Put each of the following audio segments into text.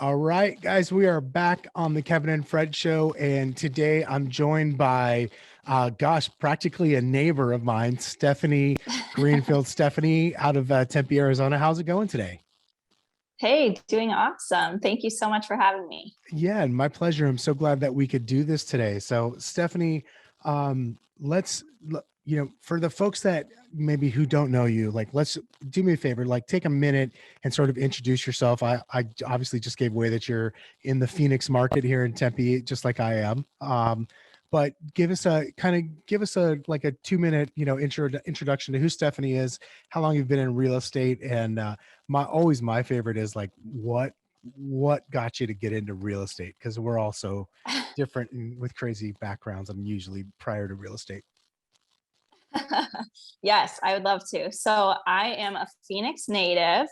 All right, guys, we are back on the Kevin and Fred show. And today I'm joined by, practically a neighbor of mine, Stephanie Greenfield. Stephanie out of Tempe, Arizona. How's it going today? Hey, doing awesome. Thank you so much for having me. Yeah, and my pleasure. I'm so glad that we could do this today. So, Stephanie, for the folks that maybe who don't know you, like, let's do me a favor, like, take a minute and sort of introduce yourself. I obviously just gave away that you're in the Phoenix market here in Tempe, just like I am. But give us a like a 2 minute, introduction to who Stephanie is, how long you've been in real estate, and my favorite is like what got you to get into real estate, because we're all so different and with crazy backgrounds. I'm usually prior to real estate. Yes, I would love to. So I am a Phoenix native.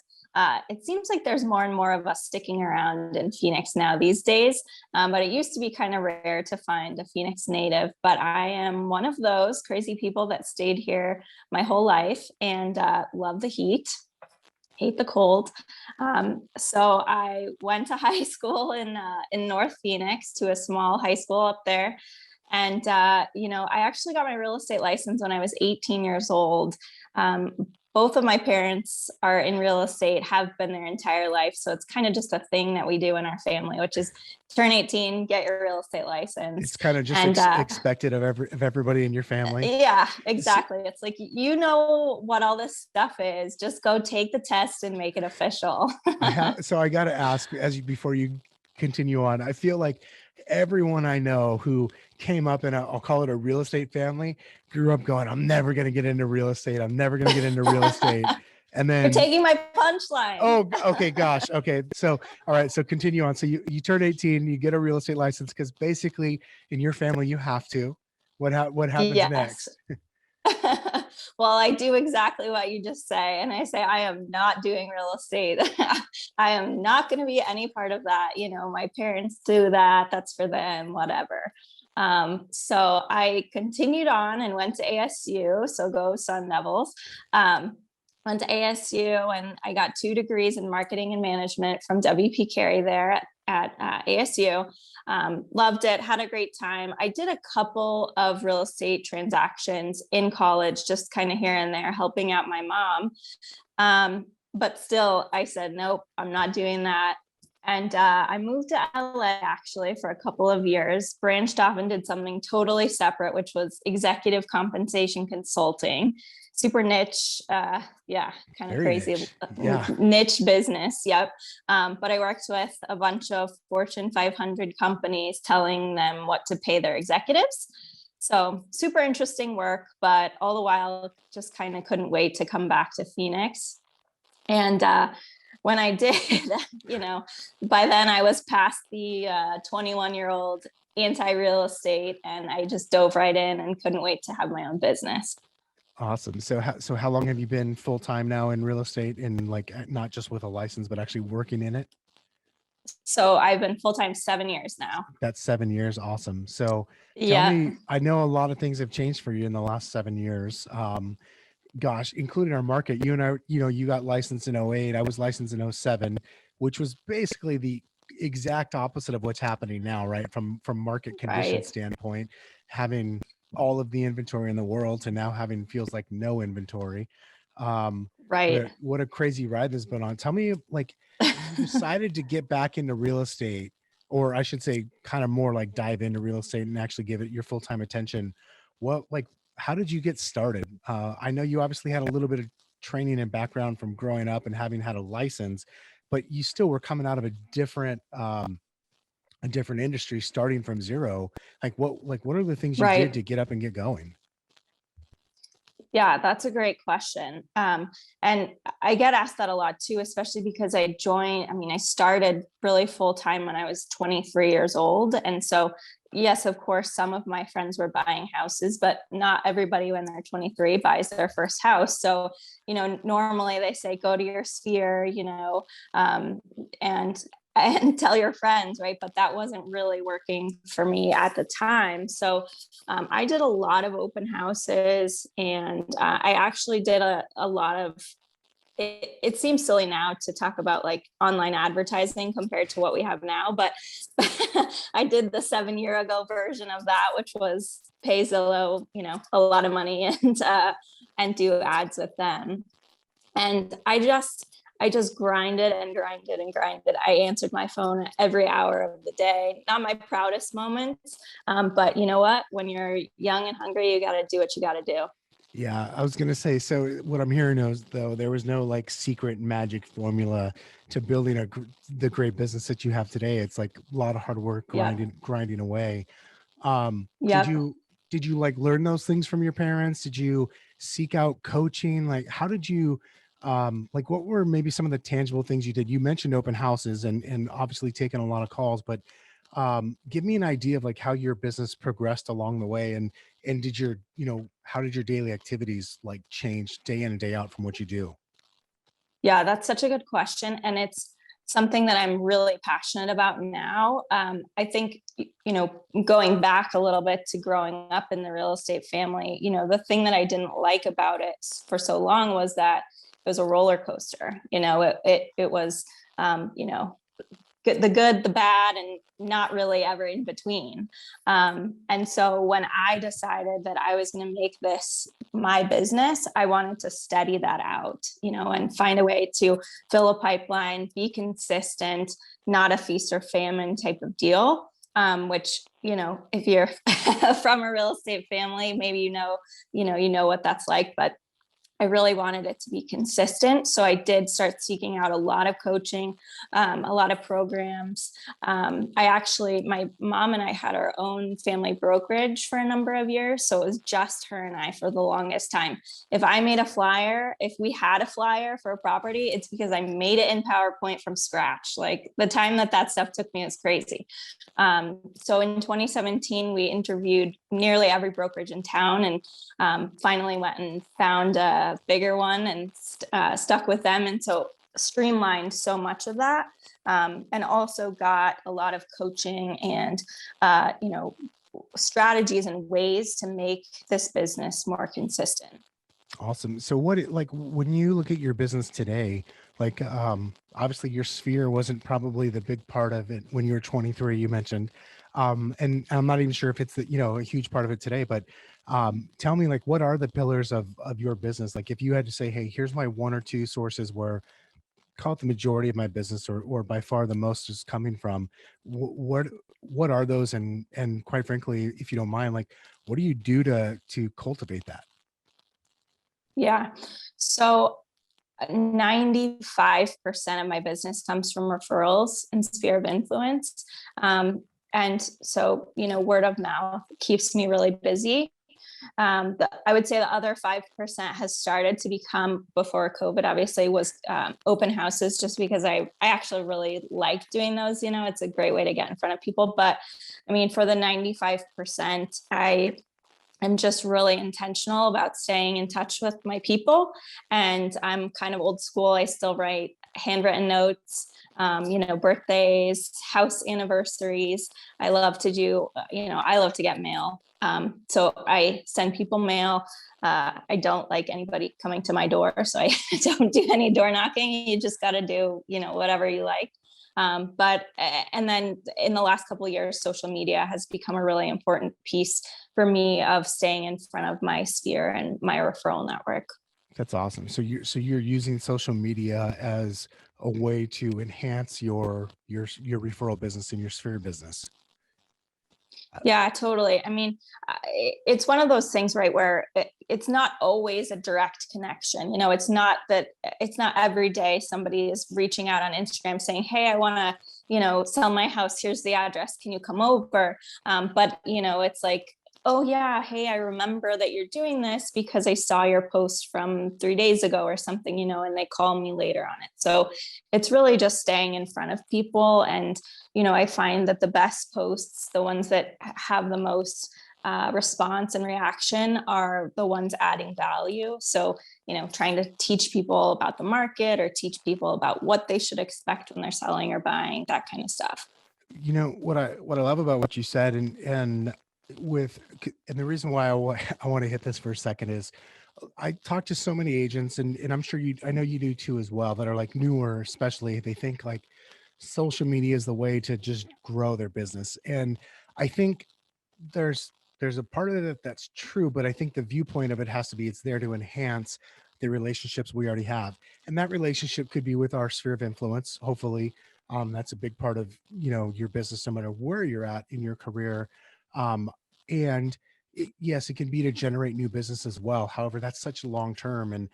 It seems like there's more and more of us sticking around in Phoenix now these days, but it used to be kind of rare to find a Phoenix native. But I am one of those crazy people that stayed here my whole life and love the heat, hate the cold. So I went to high school in North Phoenix, to a small high school up there. And, I actually got my real estate license when I was 18 years old. Both of my parents are in real estate, have been their entire life. So it's kind of just a thing that we do in our family, which is turn 18, get your real estate license. It's kind of just expected of everybody in your family. Yeah, exactly. It's like, you know what all this stuff is. Just go take the test and make it official. So I got to ask, before you continue on, I feel like everyone I know who came up in I'll call it a real estate family, grew up going, I'm never going to get into real estate. I'm never going to get into real estate. And then you're taking my punchline. Oh, okay. Gosh. Okay. So, all right. So continue on. So you turn 18, you get a real estate license, because basically in your family, you have to. What happens next? Well, I do exactly what you just say. And I say, I am not doing real estate. I am not going to be any part of that. My parents do that. That's for them, whatever. So I continued on and went to ASU. So go Sun Devils. Went to ASU and I got 2 degrees in marketing and management from WP Carey there at ASU. Loved it, had a great time. I did a couple of real estate transactions in college, just kind of here and there, helping out my mom. But still, I said, nope, I'm not doing that. And I moved to LA actually for a couple of years, branched off and did something totally separate, which was executive compensation consulting. Super niche, kind of Very crazy niche. Yeah. Niche business. Yep. But I worked with a bunch of Fortune 500 companies, telling them what to pay their executives. So super interesting work, but all the while just kind of couldn't wait to come back to Phoenix. And when I did, by then I was past the 21-year-old anti-real estate, and I just dove right in and couldn't wait to have my own business. Awesome. So how long have you been full-time now in real estate, and like not just with a license, but actually working in it? So I've been full-time 7 years now. That's 7 years. Awesome. So tell Yeah. me, I know a lot of things have changed for you in the last 7 years. Including our market. You and I, you got licensed in 08. I was licensed in 07, which was basically the exact opposite of what's happening now, right? From market condition standpoint, having all of the inventory in the world to now having feels like no inventory. Right. What a crazy ride this has been on. Tell me, like, you decided to get back into real estate, or I should say kind of more like dive into real estate and actually give it your full-time attention. How did you get started? I know you obviously had a little bit of training and background from growing up and having had a license, but you still were coming out of a different industry, starting from zero. What are the things you did to get up and get going? Yeah, that's a great question. And I get asked that a lot too, especially because I started really full time when I was 23 years old. And so, yes, of course, some of my friends were buying houses, but not everybody when they're 23 buys their first house. So, normally they say, go to your sphere, and tell your friends, right? But that wasn't really working for me at the time. So I did a lot of open houses, and I actually did a lot of it seems silly now to talk about like online advertising compared to what we have now, but I did the 7 year ago version of that, which was pay Zillow, a lot of money and do ads with them. And I just grinded and grinded and grinded. I answered my phone every hour of the day. Not my proudest moments, but you know what? When you're young and hungry, you got to do what you got to do. Yeah, I was gonna say. So what I'm hearing is, though, there was no like secret magic formula to building the great business that you have today. It's like a lot of hard work, Yeah. grinding away. Um, did Yep. you did you like learn those things from your parents? Did you seek out coaching? Like, how did you like what were maybe some of the tangible things you did? You mentioned open houses and obviously taking a lot of calls, but give me an idea of like how your business progressed along the way, and did your how did your daily activities like change day in and day out from what you do? Yeah, that's such a good question. And it's something that I'm really passionate about now. I think, going back a little bit to growing up in the real estate family, the thing that I didn't like about it for so long was that it was a roller coaster. It was, the good, the bad, and not really ever in between. And so when I decided that I was going to make this my business, I wanted to study that out, and find a way to fill a pipeline, be consistent, not a feast or famine type of deal. Which, if you're from a real estate family, maybe you know what that's like, but I really wanted it to be consistent. So I did start seeking out a lot of coaching, a lot of programs. My mom and I had our own family brokerage for a number of years. So it was just her and I for the longest time. If we had a flyer for a property, it's because I made it in PowerPoint from scratch. Like the time that stuff took me is crazy. So in 2017, we interviewed nearly every brokerage in town, and finally went and found a bigger one and stuck with them. And so streamlined so much of that, and also got a lot of coaching and strategies and ways to make this business more consistent. Awesome. So like when you look at your business today, like obviously your sphere wasn't probably the big part of it when you were 23, you mentioned. And I'm not even sure if it's a huge part of it today, but tell me like what are the pillars of your business? Like if you had to say, hey, here's my one or two sources where call it the majority of my business or by far the most is coming from, what are those? And quite frankly, if you don't mind, like what do you do to cultivate that? Yeah. So 95% of my business comes from referrals and sphere of influence. And so, word of mouth keeps me really busy. I would say the other 5% has started to become, before COVID, obviously, was open houses, just because I actually really like doing those. It's a great way to get in front of people. But I mean, for the 95%, I'm just really intentional about staying in touch with my people. And I'm kind of old school. I still write handwritten notes, birthdays, house anniversaries. I love to get mail. So I send people mail. I don't like anybody coming to my door, so I don't do any door knocking. You just got to do, whatever you like. And then in the last couple of years, social media has become a really important piece for me of staying in front of my sphere and my referral network. That's awesome. So you're using social media as a way to enhance your referral business and your sphere business. Yeah, totally. I mean, it's one of those things, right, where it's not always a direct connection. It's not every day somebody is reaching out on Instagram saying, hey, I want to, sell my house. Here's the address. Can you come over? But it's like, oh yeah, hey, I remember that you're doing this because I saw your post from 3 days ago or something, and they call me later on it. So it's really just staying in front of people. And, I find that the best posts, the ones that have the most response and reaction, are the ones adding value. So, trying to teach people about the market or teach people about what they should expect when they're selling or buying, that kind of stuff. What I love about what you said and the reason why I want to hit this for a second is I talk to so many agents, and I'm sure I know you do too as well, that are like newer, especially they think like social media is the way to just grow their business. And I think there's there's a part of it that's true, but I think the viewpoint of it has to be it's there to enhance the relationships we already have. And that relationship could be with our sphere of influence, hopefully. That's a big part of, your business, no matter where you're at in your career. Um, and yes, it can be to generate new business as well. However, that's such a long term. And,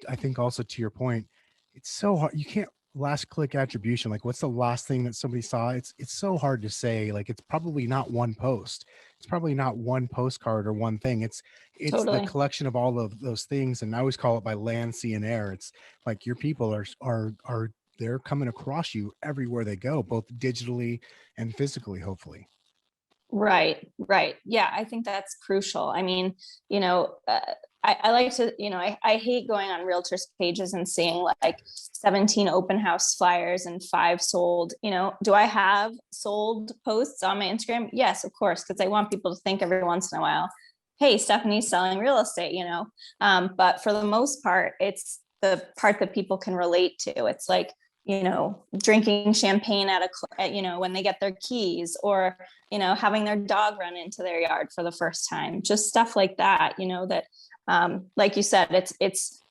I think also to your point, it's so hard. You can't last click attribution. Like, what's the last thing that somebody saw? It's so hard to say. Like, it's probably not one post. It's probably not one postcard or one thing. It's the Totally. collection of all of those things. And I always call it by land, sea, and air. It's like your people are they're coming across you everywhere they go, both digitally and physically, hopefully. Right, right. Yeah, I think that's crucial. I mean, I like to, I hate going on realtors pages and seeing like 17 open house flyers and 5 sold. Do I have sold posts on my Instagram? Yes, of course, because I want people to think every once in a while, hey, Stephanie's selling real estate. But for the most part, it's the part that people can relate to. It's like, drinking champagne when they get their keys, or having their dog run into their yard for the first time, just stuff like that, that like you said, it's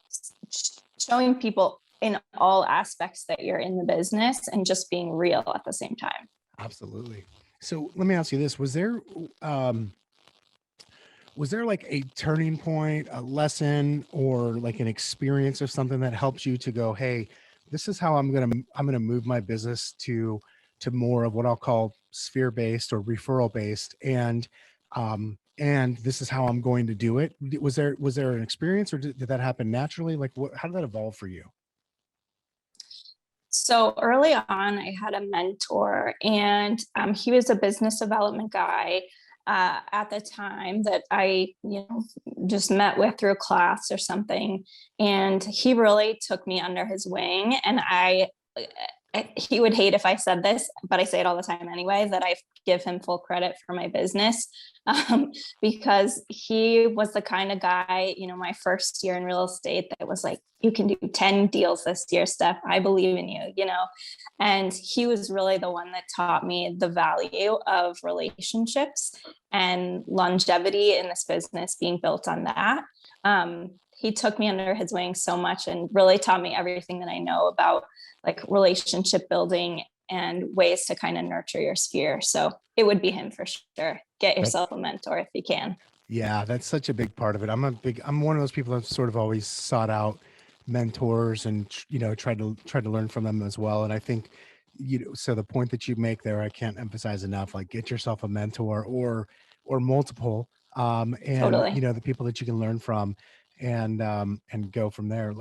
showing people in all aspects that you're in the business and just being real at the same time. Absolutely. So let me ask you this: um, was there like a turning point, a lesson, or like an experience or something that helps you to go, hey, this is how I'm gonna move my business to more of what I'll call sphere based or referral based, and this is how I'm going to do it. Was there an experience, or did that happen naturally? Like, how did that evolve for you? So early on, I had a mentor, and he was a business development guy at the time that I, just met with through a class or something. And he really took me under his wing. And he would hate if I said this, but I say it all the time anyway, that I give him full credit for my business, um, because he was the kind of guy, my first year in real estate, that was like, you can do 10 deals this year, Steph. I believe in you. And he was really the one that taught me the value of relationships and longevity in this business being built on that. He took me under his wing so much and really taught me everything that I know about like relationship building and ways to kind of nurture your sphere. So it would be him for sure. Get That yourself a mentor if you can. Yeah, that's such a big part of it. I'm one of those people that sort of always sought out mentors and tried to learn from them as well. And I think, so the point that you make there, I can't emphasize enough, like get yourself a mentor or multiple, and Totally. the people that you can learn from, and go from there.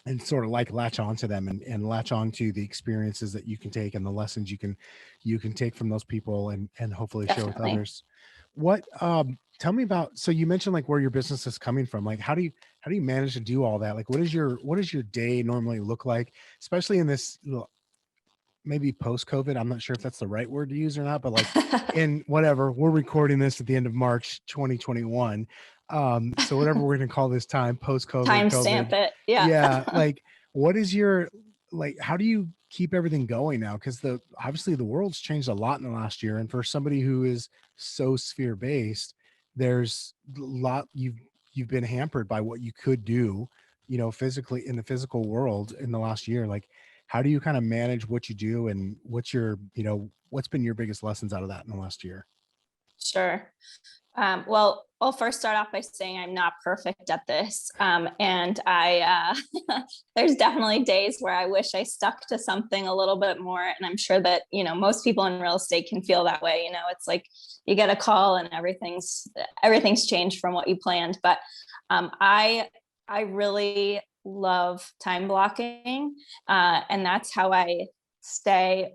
And sort of like latch on to them, and latch on to the experiences that you can take and the lessons you can take from those people, and hopefully share with Definitely. others. Tell me about, so you mentioned like where your business is coming from. Like, how do you manage to do all that? Like, what does your day normally look like, especially in this maybe post COVID? I'm not sure if that's the right word to use or not, but like, in whatever, we're recording this at the end of March 2021. So whatever we're going to call this time, post COVID, Timestamp COVID. it. Yeah. Yeah. Like, what is your, like, how do you keep everything going now? Cause obviously the world's changed a lot in the last year. And for somebody who is so sphere based, there's a lot you've been hampered by what you could do, physically in the physical world in the last year. Like, how do you kind of manage what you do, and what's been your biggest lessons out of that in the last year? Sure. Well, I'll first start off by saying I'm not perfect at this. And there's definitely days where I wish I stuck to something a little bit more. And I'm sure that, most people in real estate can feel that way. It's like you get a call and everything's changed from what you planned. But I really love time blocking. And that's how I stay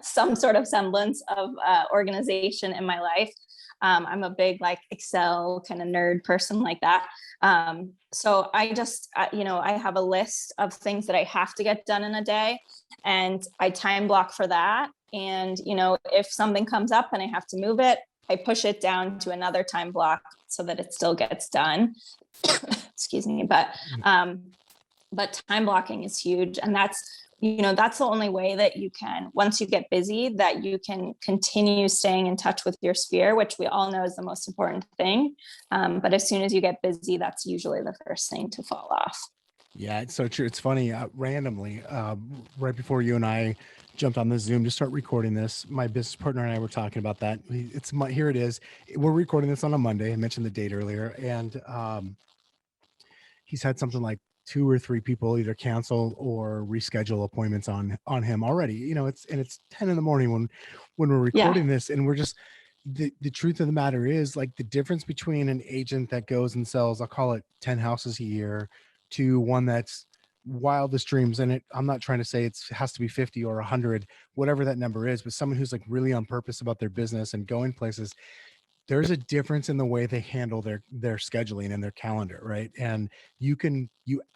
some sort of semblance of organization in my life. I'm a big like Excel kind of nerd person like that. So I just, I have a list of things that I have to get done in a day, and I time block for that. And, if something comes up and I have to move it, I push it down to another time block so that it still gets done. Excuse me. But time blocking is huge. And that's the only way that you can, once you get busy, that you can continue staying in touch with your sphere, which we all know is the most important thing. But as soon as you get busy, that's usually the first thing to fall off. Yeah, it's so true. It's funny, randomly, right before you and I jumped on the Zoom to start recording this, my business partner and I were talking about that. Here it is. We're recording this on a Monday. I mentioned the date earlier, and he's had something like 2 or 3 people either cancel or reschedule appointments on him already. It's 10 in the morning when we're recording this, and we're just, the truth of the matter is, like, the difference between an agent that goes and sells, I'll call it 10 houses a year, to one that's wildest dreams. And I'm not trying to say it has to be 50 or 100, whatever that number is, but someone who's like really on purpose about their business and going places. There's a difference in the way they handle their scheduling and their calendar, right? And you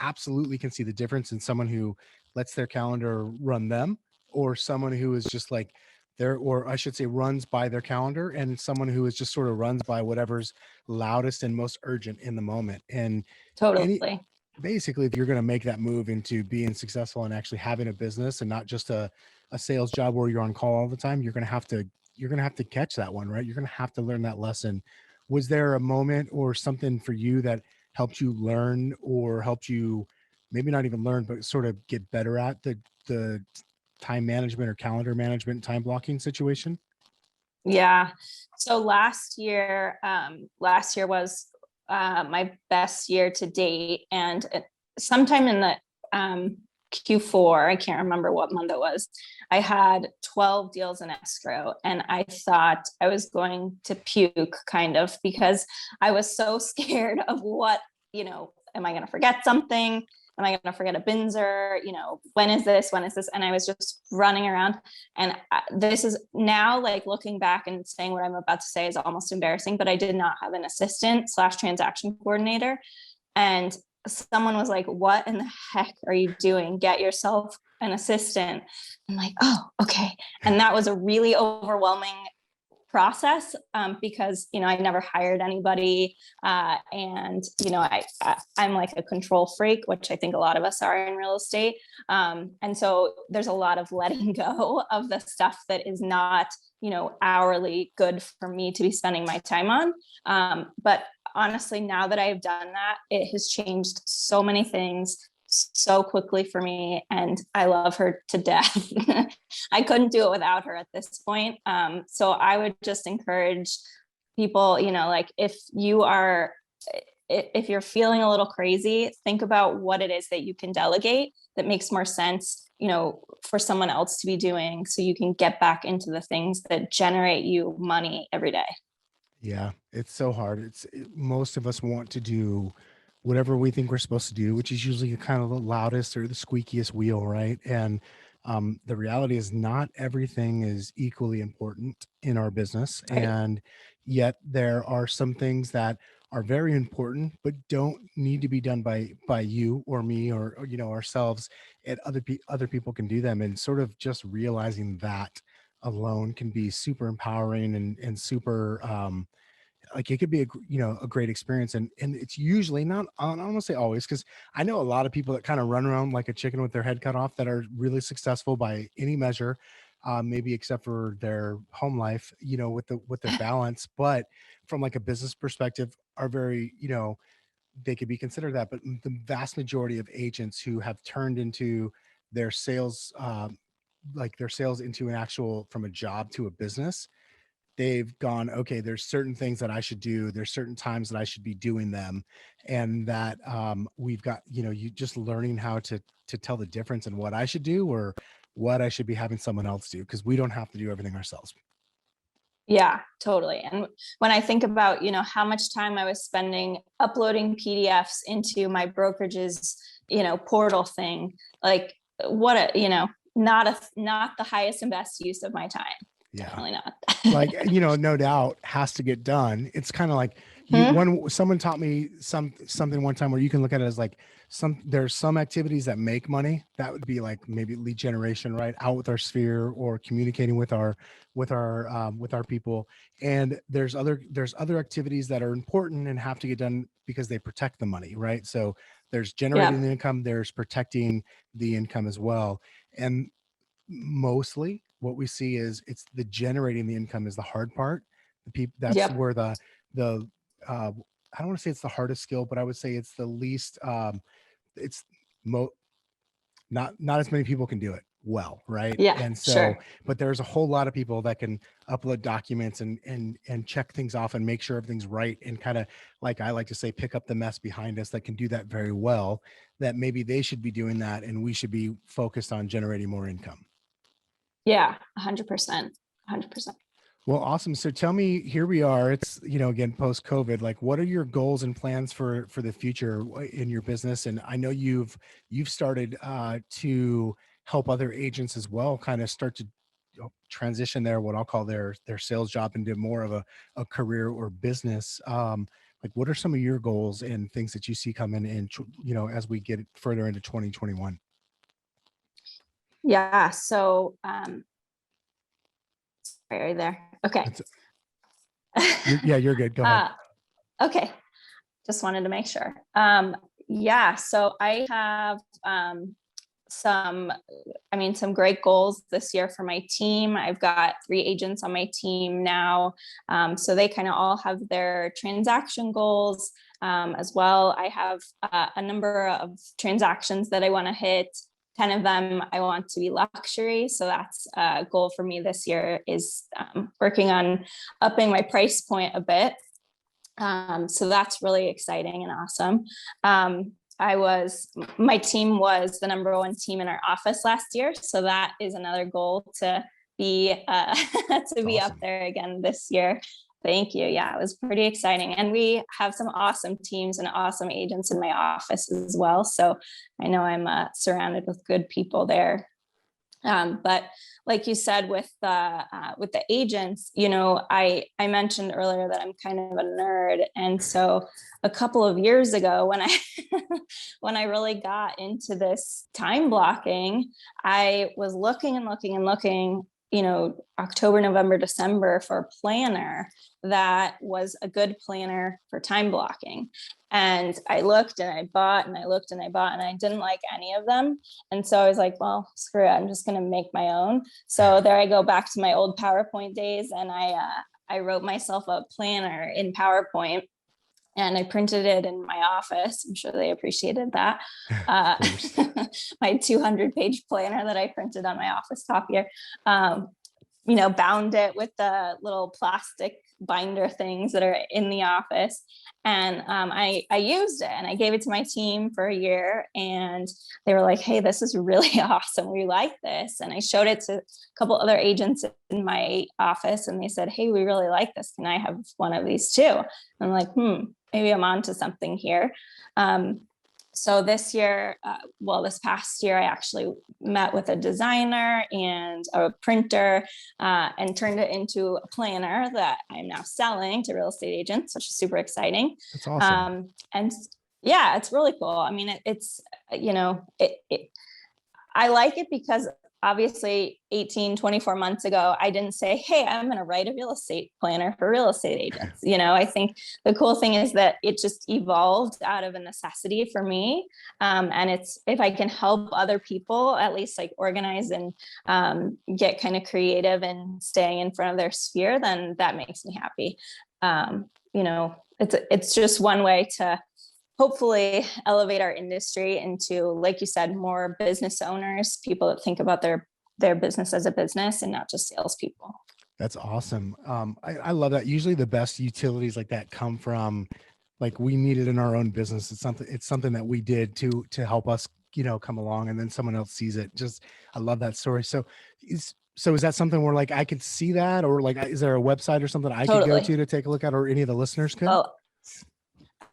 absolutely can see the difference in someone who lets their calendar run them, or someone who is just like or I should say runs by their calendar, and someone who is just sort of runs by whatever's loudest and most urgent in the moment. And Totally. basically, if you're going to make that move into being successful and actually having a business and not just a sales job where you're on call all the time, you're going to have to catch that one, right? You're going to have to learn that lesson. Was there a moment or something for you that helped you learn, or helped you maybe not even learn, but sort of get better at the time management or calendar management, time blocking situation? Yeah. So last year was my best year to date. And sometime in the Q4, I can't remember what month it was, I had 12 deals in escrow, and I thought I was going to puke, kind of, because I was so scared of what, am I going to forget something? Am I going to forget a Binzer? When is this? And I was just running around. And this is now, like, looking back and saying what I'm about to say is almost embarrassing, but I did not have an assistant / transaction coordinator. And someone was like, what in the heck are you doing? Get yourself an assistant. I'm like, oh, okay. And that was a really overwhelming process, because I never hired anybody, and I'm like a control freak, which I think a lot of us are in real estate, and so there's a lot of letting go of the stuff that is not hourly good for me to be spending my time on, but honestly, now that I've done that, it has changed so many things so quickly for me, and I love her to death. I couldn't do it without her at this point. So I would just encourage people, like, if you're feeling a little crazy, think about what it is that you can delegate that makes more sense, for someone else to be doing, so you can get back into the things that generate you money every day. Yeah, it's so hard. Most of us want to do whatever we think we're supposed to do, which is usually kind of the loudest or the squeakiest wheel, right? And the reality is, not everything is equally important in our business. Right. And yet there are some things that are very important, but don't need to be done by you or me or ourselves, and other people can do them. And sort of just realizing that alone can be super empowering and super, like, it could be a great experience. And it's usually not, I don't want to say always, because I know a lot of people that kind of run around like a chicken with their head cut off that are really successful by any measure, maybe except for their home life, with their balance. But from like a business perspective, are very, they could be considered that. But the vast majority of agents who have turned into their sales, like their sales into an actual, from a job to a business, they've gone, okay, there's certain things that I should do. There's certain times that I should be doing them. And that we've got, you just learning how to tell the difference in what I should do or what I should be having someone else do, because we don't have to do everything ourselves. Yeah, totally. And when I think about, how much time I was spending uploading PDFs into my brokerage's, portal thing, like, not the highest and best use of my time. Yeah. Definitely not. Like, no doubt has to get done. It's kind of like, Hmm? Someone taught me something one time where you can look at it as like there's some activities that make money. That would be like maybe lead generation, right? Out with our sphere or communicating with our people. And there's other activities that are important and have to get done because they protect the money, right? So there's generating Yeah. the income, there's protecting the income as well. And mostly what we see is it's the generating the income is the hard part. The people, that's Yep. where the I don't want to say it's the hardest skill, but I would say it's the least it's mo not as many people can do it well, right? Yeah. And so, Sure. but there's a whole lot of people that can upload documents and check things off and make sure everything's right, and kind of, like I like to say, pick up the mess behind us, that can do that very well. That maybe they should be doing that, and we should be focused on generating more income. Yeah. 100%. 100%. Well, awesome. So tell me, here we are. It's, again, post COVID, like what are your goals and plans for the future in your business? And I know you've started to help other agents as well, kind of start to transition what I'll call their sales job into more of a career or business. Like what are some of your goals and things that you see coming in, as we get further into 2021? Yeah. So, are you there? Okay. That's, yeah, you're good. Go ahead. Okay. Just wanted to make sure. Yeah. So I have, some great goals this year for my team. I've got 3 agents on my team now. So they kind of all have their transaction goals as well. I have a number of transactions that I want to hit. 10 of them I want to be luxury. So that's a goal for me this year, is working on upping my price point a bit. So that's really exciting and awesome. My team was the number 1 team in our office last year. So that is another goal, to be be up Awesome. there again this year. Thank you. Yeah, it was pretty exciting. And we have some awesome teams and awesome agents in my office as well. So I know I'm surrounded with good people there. But like you said, with the agents, I mentioned earlier that I'm kind of a nerd, and so a couple of years ago, when I when I really got into this time blocking, I was looking and looking and looking, October, November, December, for a planner that was a good planner for time blocking. And I looked and I bought and I looked and I bought, and I didn't like any of them. And so I was like, well, screw it, I'm just going to make my own. So there I go back to my old PowerPoint days. And I wrote myself a planner in PowerPoint, and I printed it in my office. I'm sure they appreciated that. My 200-page planner that I printed on my office copier. Bound it with the little plastic binder things that are in the office. And I used it, and I gave it to my team for a year, and they were like, hey, this is really awesome. We like this. And I showed it to a couple other agents in my office, and they said, hey, we really like this. Can I have one of these too? And I'm like, maybe I'm onto something here. So this past year, I actually met with a designer and a printer, and turned it into a planner that I'm now selling to real estate agents, which is super exciting. That's awesome. And yeah, it's really cool. I mean, I like it because obviously 24 months ago, I didn't say, hey, I'm going to write a real estate planner for real estate agents. I think the cool thing is that it just evolved out of a necessity for me. And it's, if I can help other people at least like organize and get kind of creative and staying in front of their sphere, then that makes me happy. It's just one way to hopefully elevate our industry into, like you said, more business owners, people that think about their business as a business and not just salespeople. That's awesome. I love that. Usually the best utilities like that come from, like, we need it in our own business. It's something that we did to help us, come along, and then someone else sees it. I love that story. So is that something where, like, I could see that, or like, is there a website or something I could go to take a look at, or any of the listeners could? Well,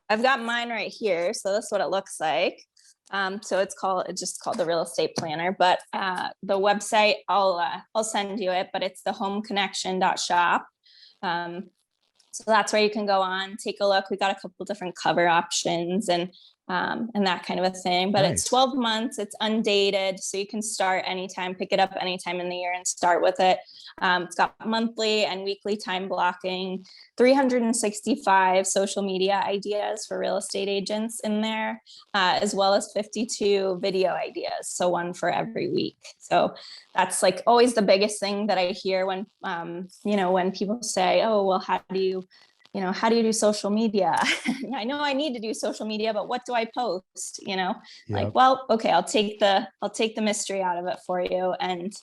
I've got mine right here. So that's what it looks like. So it's just called the Real Estate Planner, but the website, I'll send you it, but it's the homeconnection.shop. So that's where you can go on, take a look. We got a couple different cover options and that kind of a thing. But it's Nice. 12 months, it's undated. So you can start anytime, pick it up anytime in the year and start with it. It's got monthly and weekly time blocking, 365 social media ideas for real estate agents in there, as well as 52 video ideas. So one for every week. So that's like always the biggest thing that I hear when, when people say, oh, well, how do you do social media? I know I need to do social media, but what do I post? Yep. Like, well, okay, I'll take the mystery out of it for you. And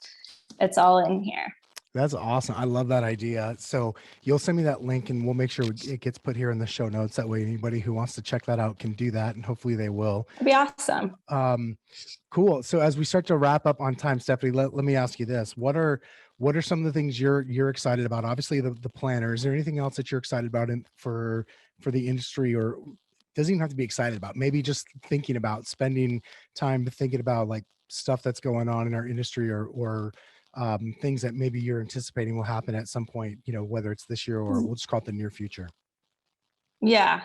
it's all in here. That's awesome. I love that idea. So you'll send me that link and we'll make sure it gets put here in the show notes. That way anybody who wants to check that out can do that, and hopefully they will. It'd be awesome. Cool. So as we start to wrap up on time, Stephanie, let me ask you this. What are some of the things you're excited about? Obviously the planner. Is there anything else that you're excited about for the industry, or doesn't even have to be excited about, maybe just thinking about spending time thinking about like stuff that's going on in our industry, or things that maybe you're anticipating will happen at some point, whether it's this year or we'll just call it the near future? Yeah,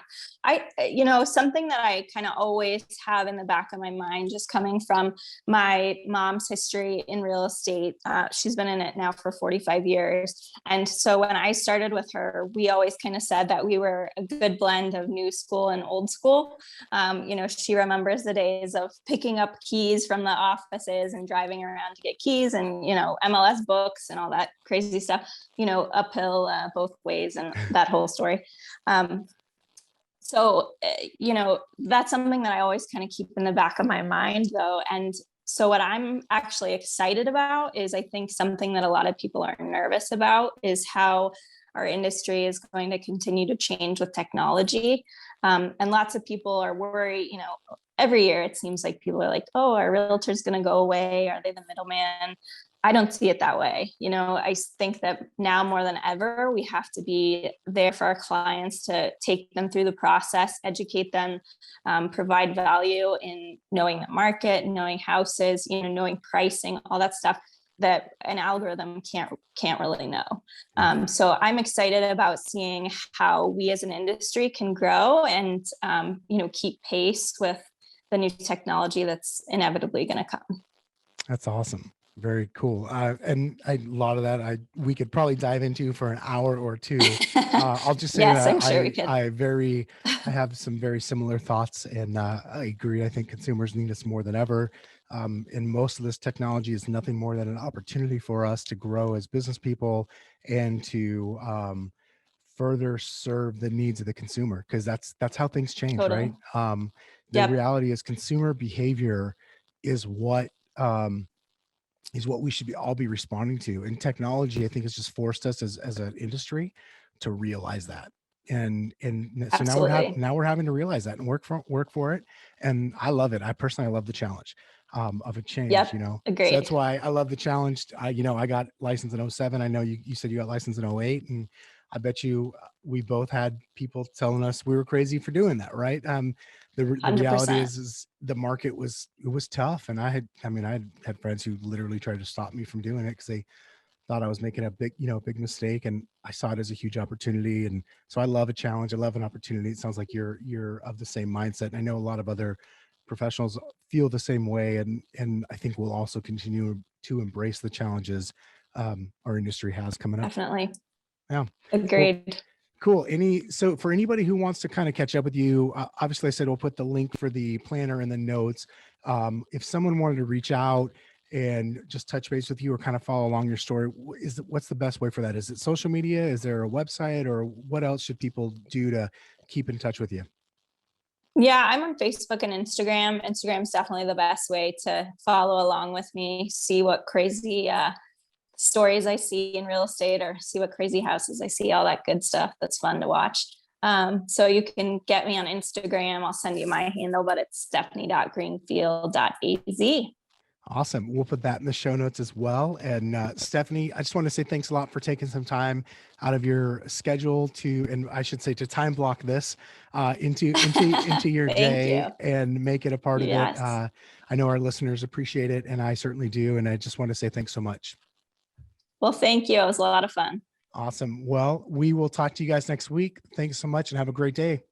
something that I kind of always have in the back of my mind, just coming from my mom's history in real estate. She's been in it now for 45 years. And so when I started with her, we always kind of said that we were a good blend of new school and old school. She remembers the days of picking up keys from the offices and driving around to get keys and, MLS books and all that crazy stuff, uphill both ways and that whole story. So, that's something that I always kind of keep in the back of my mind, though. And so what I'm actually excited about is, I think something that a lot of people are nervous about is how our industry is going to continue to change with technology. And lots of people are worried, every year it seems like people are like, oh, are realtors going to go away? Are they the middleman? I don't see it that way. I think that now more than ever, we have to be there for our clients to take them through the process, educate them, provide value in knowing the market, knowing houses, knowing pricing, all that stuff that an algorithm can't really know. So I'm excited about seeing how we as an industry can grow and, keep pace with the new technology that's inevitably going to come. That's awesome. Very cool. And a lot of that we could probably dive into for an hour or two. I'll just say yes, that I'm sure we could. I have some very similar thoughts, and I agree. I think consumers need us more than ever. And most of this technology is nothing more than an opportunity for us to grow as business people and to further serve the needs of the consumer, because that's how things change, Totally. right? The reality is consumer behavior is what we should all be responding to. And technology, I think, has just forced us as an industry to realize that. And so now we're having to realize that and work for it. And I love it. I personally love the challenge of a change. Agreed. So that's why I love the challenge. I got licensed in 2007. I know you said you got licensed in 2008, and I bet you we both had people telling us we were crazy for doing that, right? The reality is the market was tough, and I had friends who literally tried to stop me from doing it because they thought I was making a big mistake, and I saw it as a huge opportunity. And so I love a challenge. I love an opportunity. It sounds like you're of the same mindset. And I know a lot of other professionals feel the same way, and I think we'll also continue to embrace the challenges our industry has coming up. Definitely. Yeah. Agreed. Well, cool. So for anybody who wants to kind of catch up with you, obviously I said we'll put the link for the planner in the notes. If someone wanted to reach out and just touch base with you or kind of follow along your story, what's the best way for that? Is it social media? Is there a website, or what else should people do to keep in touch with you? Yeah, I'm on Facebook and Instagram. Instagram's definitely the best way to follow along with me, see what crazy stories I see in real estate, or see what crazy houses I see, all that good stuff that's fun to watch. So you can get me on Instagram. I'll send you my handle, but it's stephanie.greenfield.az. Awesome. We'll put that in the show notes as well. And Stephanie, I just want to say thanks a lot for taking some time out of your schedule and I should say to time block this into your day and make it a part of it. I know our listeners appreciate it, and I certainly do. And I just want to say thanks so much. Well, thank you. It was a lot of fun. Awesome. Well, we will talk to you guys next week. Thanks so much and have a great day.